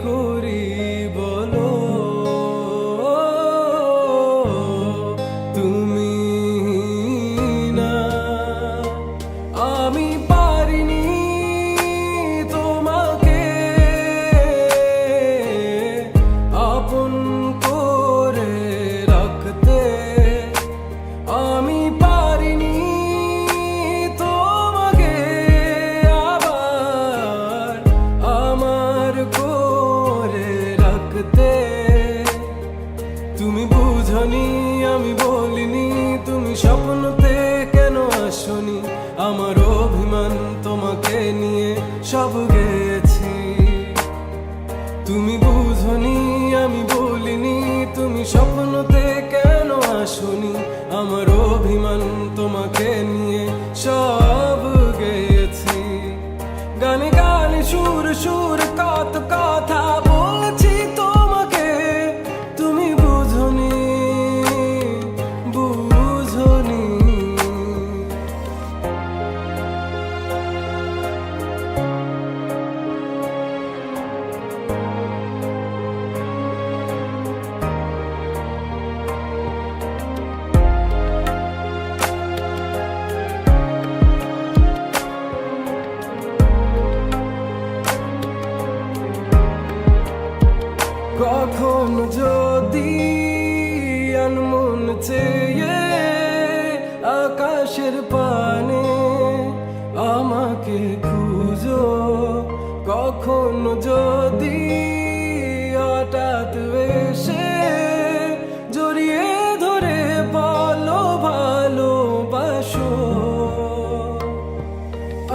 করি বলো, তুমি না। আমি পারিনি তোমাকে আপন করে রাখতে, আমি পারিনি তোমাকে আবার আমার করে রাখতে। তুমি বুঝনি আমি বলিনি, তুমি স্বপ্নতে কেন আসনি, আমার অভিমান তোমাকে নিয়ে সব গেছি। তুমি বুঝনি আমি বলিনি, তুমি স্বপ্নতে কেন আসনি, আমার অভিমান তোমাকে নিয়ে সব গেছি। গানে গানে সুর সুর কত কথা বলছি তোমাকে, তুমি বুঝনি বুঝনি। কখন যদি আনমন চেয়ে আকাশের পানে আমাকে খুঁজো, কখন যদি হঠাৎ এসে জড়িয়ে ধরে বলো ভালোবাসো,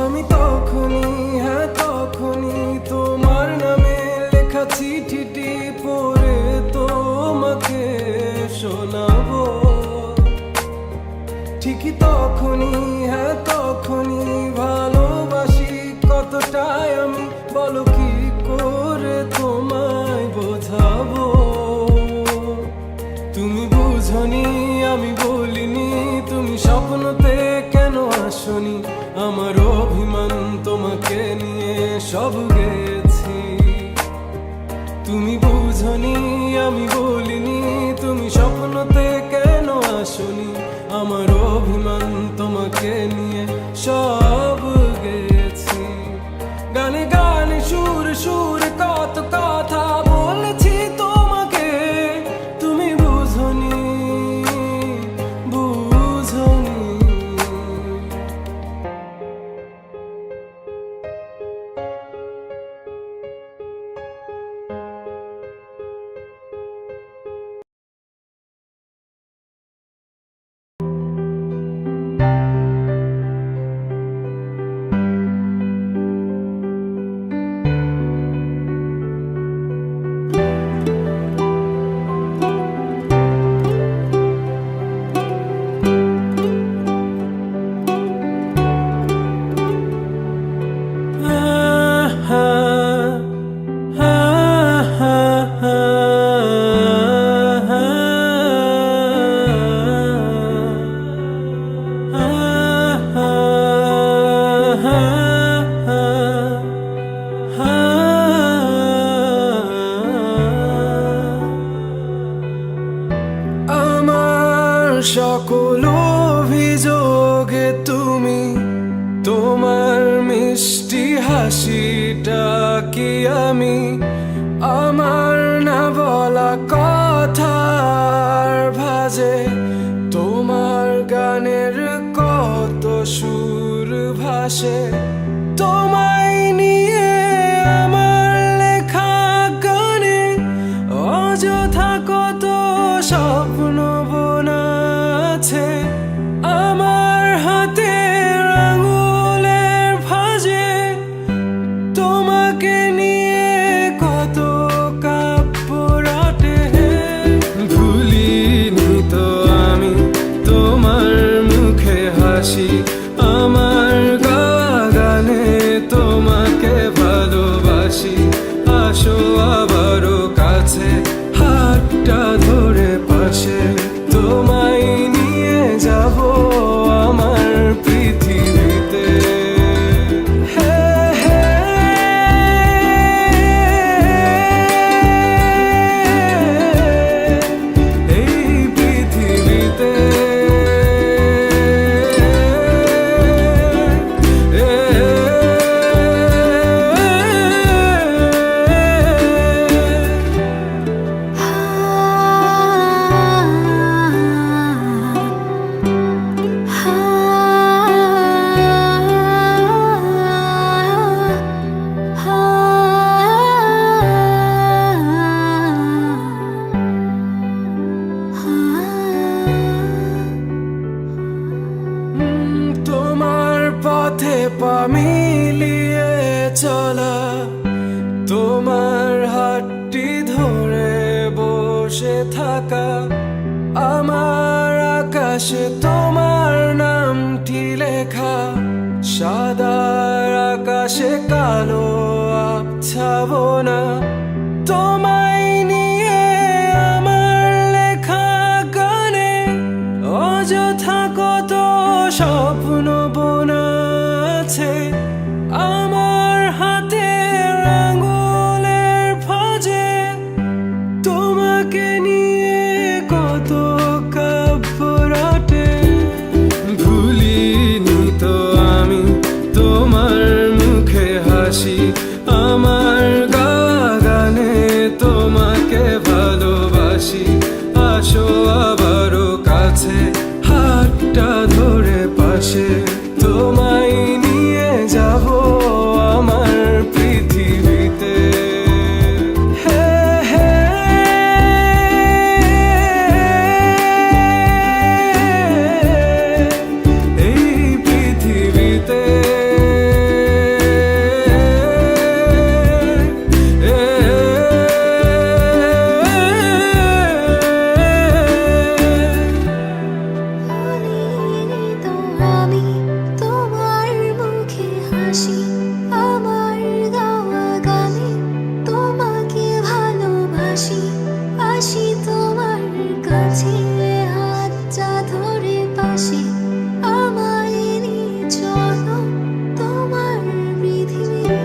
আমি তখনই হ্যাঁ তখনই তোমার নামে লেখা চিঠিটি পড়ে তোমাকে শোনাবো। ঠিকই তখনই হ্যাঁ তখনই ভালোবাসি কতটাই আমি, বলো কি করে তোমায় বোঝাবো। তুমি বুঝনি আমি বলিনি, তুমি স্বপ্নতে কেন আসনি, আমার অভিমান তোমাকে নিয়ে সব গেছি। তুমি বুঝনি আমি বলিনি, তুমি স্বপ্নতে কেন আসনি, আমার অভিমান তোমাকে নিয়ে সব গেছি। গানে গানে সুর সুর কত কথা বলেছি তোমাকে, তুমি বুঝনি বুঝনি। সকল অভিযোগে তুমি, তোমার মিষ্টি হাসিটা কি আমি, আমার না বলা কথার ভাজে তোমার গানের কত সুর ভাসে। তোমায় নিয়ে আমার লেখা গানে অযথা কত স্বপ্ন বোনা আছে, আমার হাতের আঙুলের ভাঁজে তোমাকে নিয়ে কত কাব্য রটে। ভুলিনি তো আমি তোমার মুখে হাসি, আমার গাওয়া চলা, তোমার হাতটি ধরে বসে থাকা, আমার আকাশে তোমার নামটি লেখা, সাদার আকাশে কালো আবছাবনা, তোমায় নিয়ে আমার লেখা গানে অযথা কত স্বপ্ন বোনা আছে আমার হাতের আঙুলের ফাঁজে, তোমাকে নিয়ে কত কাব্য রটে। ভুলিনি তো আমি তোমার মুখে হাসি, আমার গাওয়া গানে তোমাকে ভালোবাসি, আসো আবারও কাছে, হাতটা ধরে পাশে, তোমায় নিয়ে যাব আমার পৃথিবীতে। এই পৃথিবীতে আমি তোমার মুখে হাসি, আমার গাওয়া গানে তোমাকে ভালোবাসি, আসি তোমার কাছে, হাতটা ধরে পাশে, আমায় নিয়ে চলো তোমার পৃথিবীতে।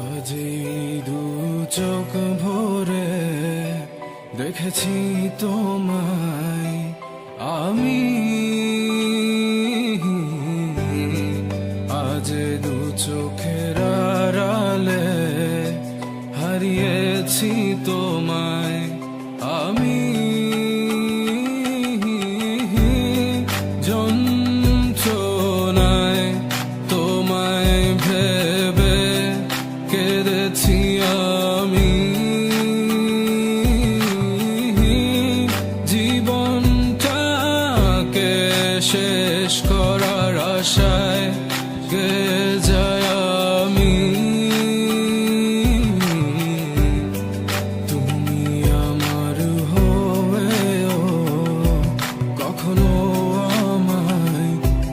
আজ এই দু চোখ ভরে দেখেছি তোমায় আমি, আজ দু চোখের আড়ালে হারিয়েছি তোমায় আমি, যন্ত্রণায় তোমায় ভেবে কেঁদেছি আমি, জীবনটাকে শেষ করার আশায় গে যায় আমি, তুমি আমার হয়েও কখনো আমায়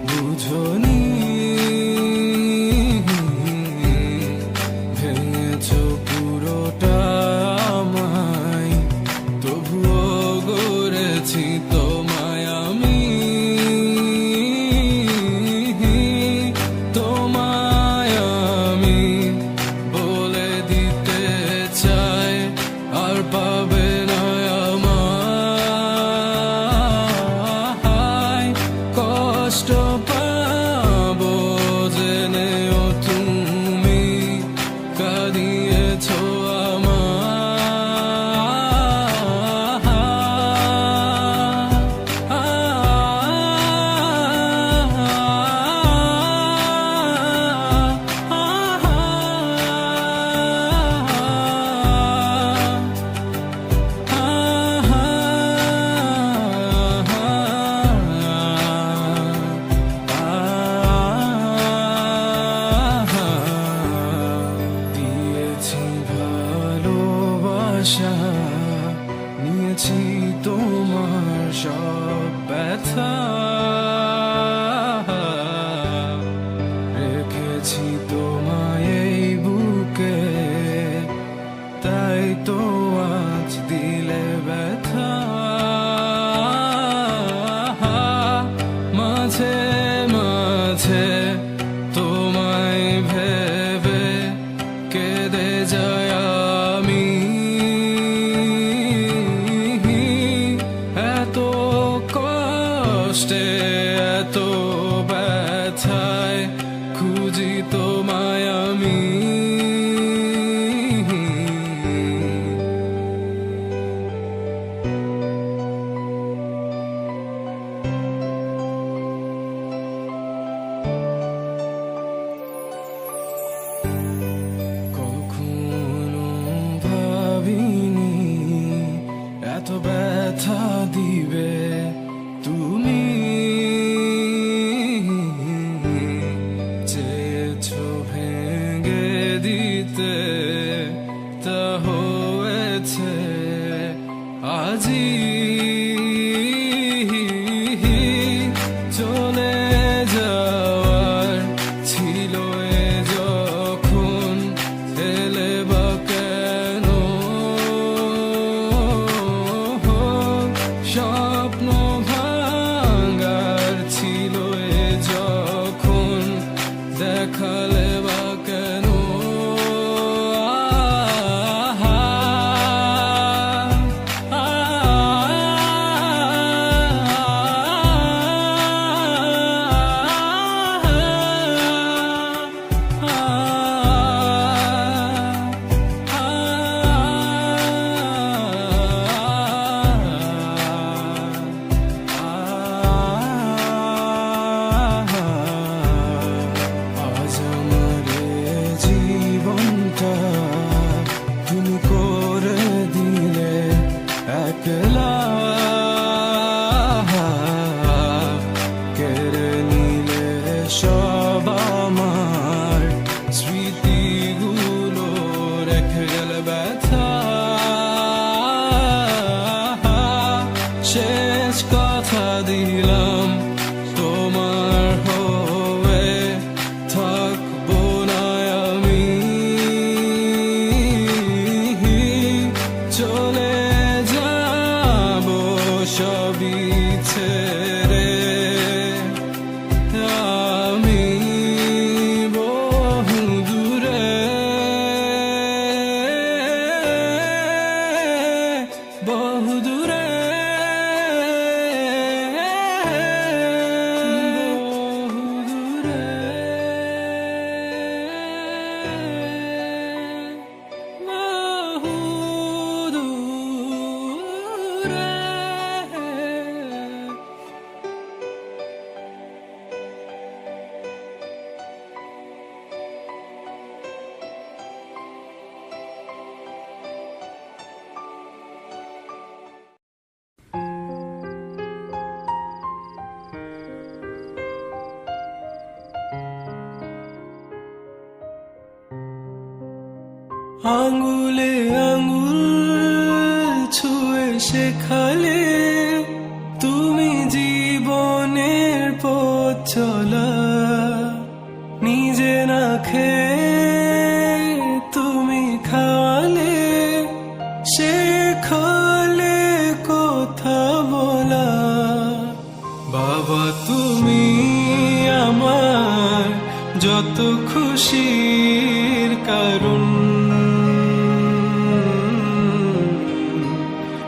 বুঝোনি, ভেঙেছো পুরোটা আমায়, তবুও গড়েছি তোমায় আমি, তোমায় আমি বলে দিতে চাই আর পাবে না আমায়, কষ্ট পাবো জেনেও তুমি কাঁদিয়েছো দিয়েছি ভালোবাসা, নিয়েছি তোমার সব ব্যথা, রেখেছি তোমায় এই বুকে, তাই তো আজ দিলে ব্যথা, মাঝে মাঝে তোমায় খুঁজি তোমায় আমি। কখনো ভাবিনি এত ব্যথা দিবে তুমি, চেয়েছো ভেঙে দিতে, তা হয়েছে আজি। চলে যাওয়ার ছিল এ যখন, এলে বা কেন? স্বপ্ন ভাঙার ছিল এ যখন, দেখালে বা কেন? আজ আমার এ জীবনটা তুমি করে দিলে একলা, কেড়ে নিলে সব আমার স্মৃতিগুলো, রেখে গেলে ব্যথা। শেষ কথা দিলাম তোমার হয়ে থাকবো না আমি, চলে যাবো সবই ছেড়ে আমি বহু দূরে, বহু দূরে, বহু দূরে, বহু দূরে। আঙ্গুলে আঙ্গুল ছুঁয়ে শেখালে তুমি জীবনের পথ চলা, নিজে না খেয়ে তুমি খাওয়ালে, শেখালে কথা বলা। বাবা তুমি আমার যত খুশির কারণ,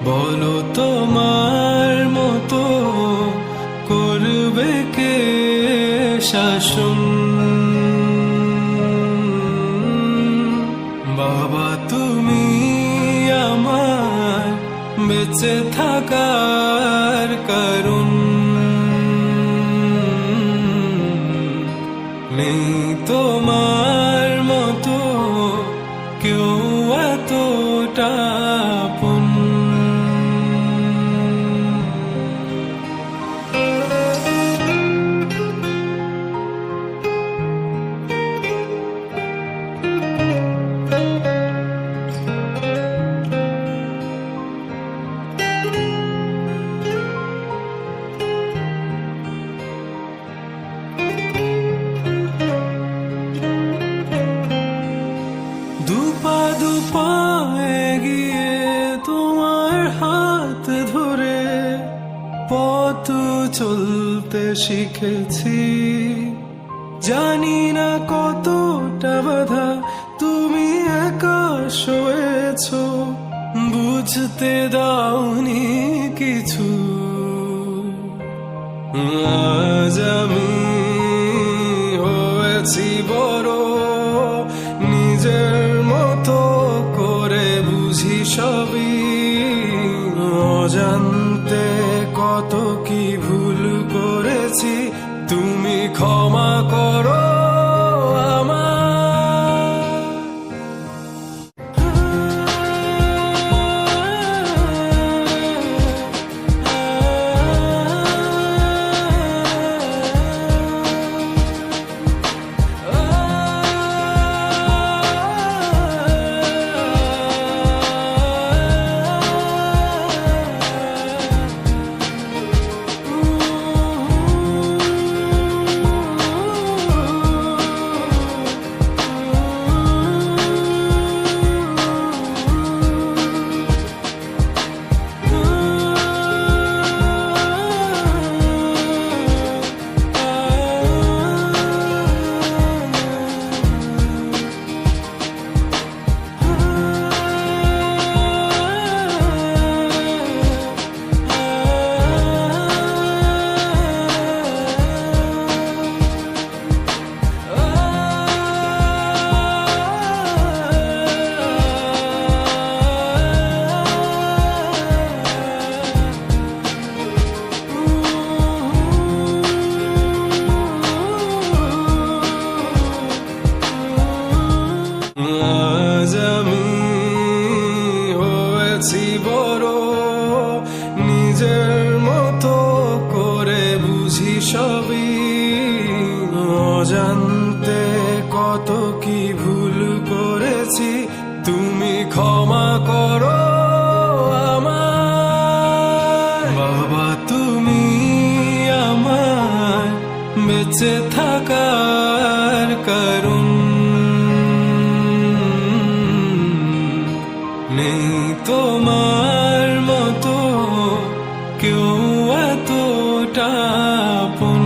বলো তোমার মতো করবে কে শাসন? বাবা তুমি আমার বেঁচে থাকার কারণ, নেই তোমার মতো কেউ এতটা আপন। দুপা দুপা এগিয়ে তোমার হাত ধরে পথ চলতে শিখেছি, জানি না কতটা বাধা তুমি একা সয়েছো, বুঝতে দাওনি কিছু। আজ আমি হয়েছি বড়, নিজের মতো করে বুঝি সবই, অজান্তে কত কি ভুল করেছি, তুমি ক্ষমা করো আজ আমি হয়েছি বড়, নিজের মতো করে বুঝি সবই, অজান্তে কত কি ভুল করেছি, তুমি ক্ষমা করো আমায়। বাবা তুমি আমার বেঁচে থাকার কারণ, নেই তোমার মতো কেউ এতটা আপন।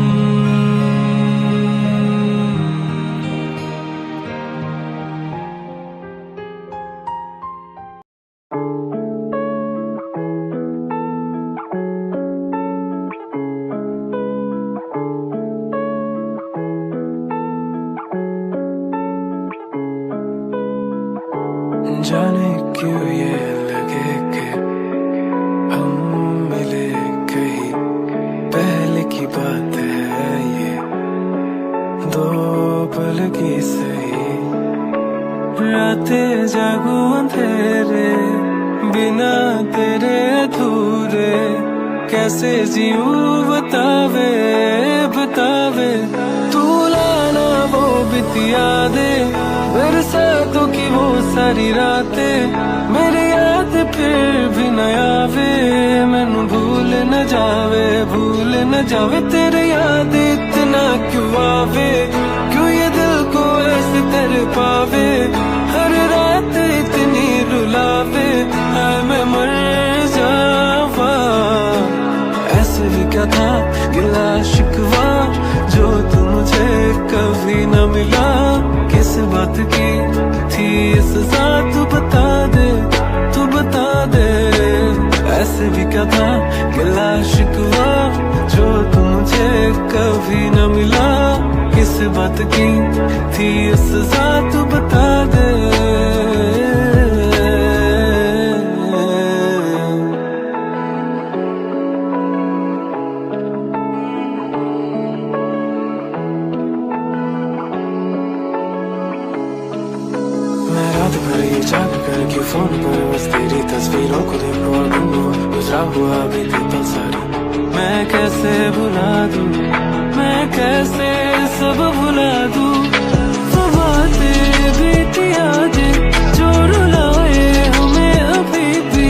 जाने क्यों ये लगे कि हम मिले कहीं पहले की बात है ये, दो पल की सही, रातें जागो अंधेरे बिना तेरे अधूरे, कैसे जीऊं बतावे बतावे, तू लाना वो बितिया दे बरसातों की वो सारी रातें, मेरी याद फिर भी न आवे, मैनू भूल न जावे तेरे याद इतना क्यों आवे, क्यों ये दिल को ऐसे कर पावे, हर रात इतनी रुलावे, हाय मैं मर जावा। ऐसे भी क्या था गिला शिकवा जो तू मुझे कभी न मिला, किस बात की थी सजा तू बता दे तू बता दे। ऐसे भी क्या था गिला शिकवा जो तू मुझे कभी न मिला, किस बात की थी सजा तू बता दे। रात भर ये जाग कर के फोन पर बस तेरी तस्वीरों को देखो, गुजरा हुआ बीते पल सारी मैं कैसे भुला दूं, मैं कैसे सब भुला दूं, वो बातें बीती यादें जो रुलाए हमें अभी भी,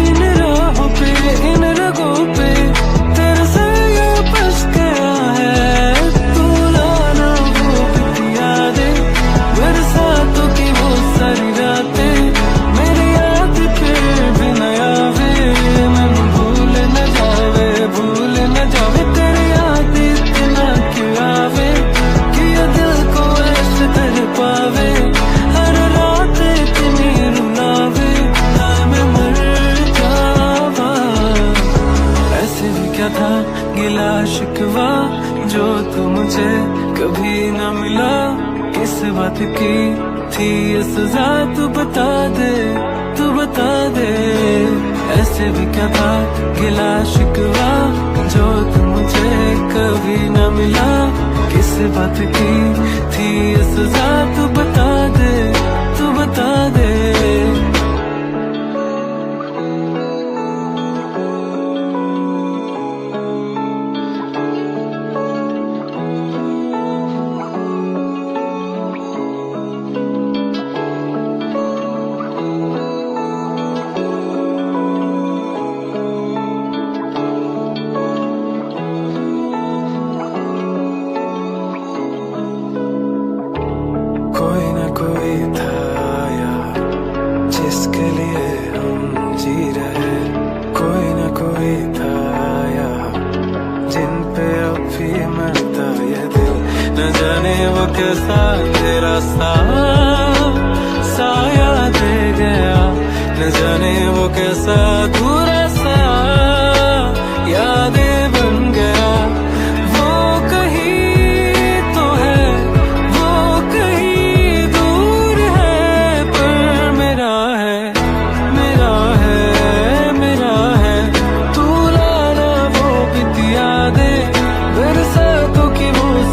इन राहों पे इन रगों पे तेरे से ये बस गया है, तू लाना वो बीती यादें बरसातों की वो सारी रातें, मेरी याद फिर भी न आवे, मैनू भूल न जावे तेरी याद इतना क्यों आवे, कि ये दिल को किस बात की थी ये सजा, तू बता दे, तू बता दे। ऐसे भी क्या था गिला शिकवा जो तू मुझे कभी न मिला, किस बात की थी ये सजा, तू बता दे, तू बता दे। कोई था यार जिसके लिए हम जी रहे, कोई न कोई था यार जिन पे अब भी मरता ये दिल, न जाने वो कैसा तेरा साया दे गया, न जाने वो कैसा अधूरा सा यादें बन गया।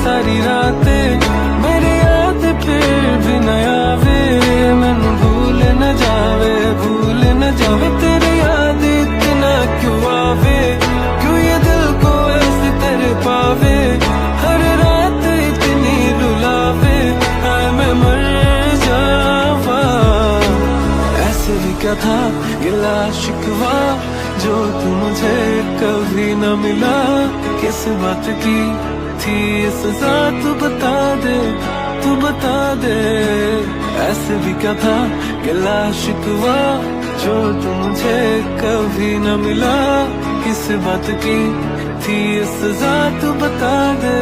सारी रातें मेरी याद फिर भी न आवे, मैनू भूल न जावे तेरी याद इतना क्यों आवे, क्यों ये दिल को ऐसे तेरे पावे, हर रात इतनी रुलावे, हाय मैं मर जावा। ऐसे भी क्या था गिला शिकवा जो तू मुझे कभी न मिला, किस बात की थी सजा, तू बता दे, तू बता दे। ऐसे भी क्या था गिला शिकवा जो तू मुझे कभी न मिला, किस बात की थी सजा, तू बता दे।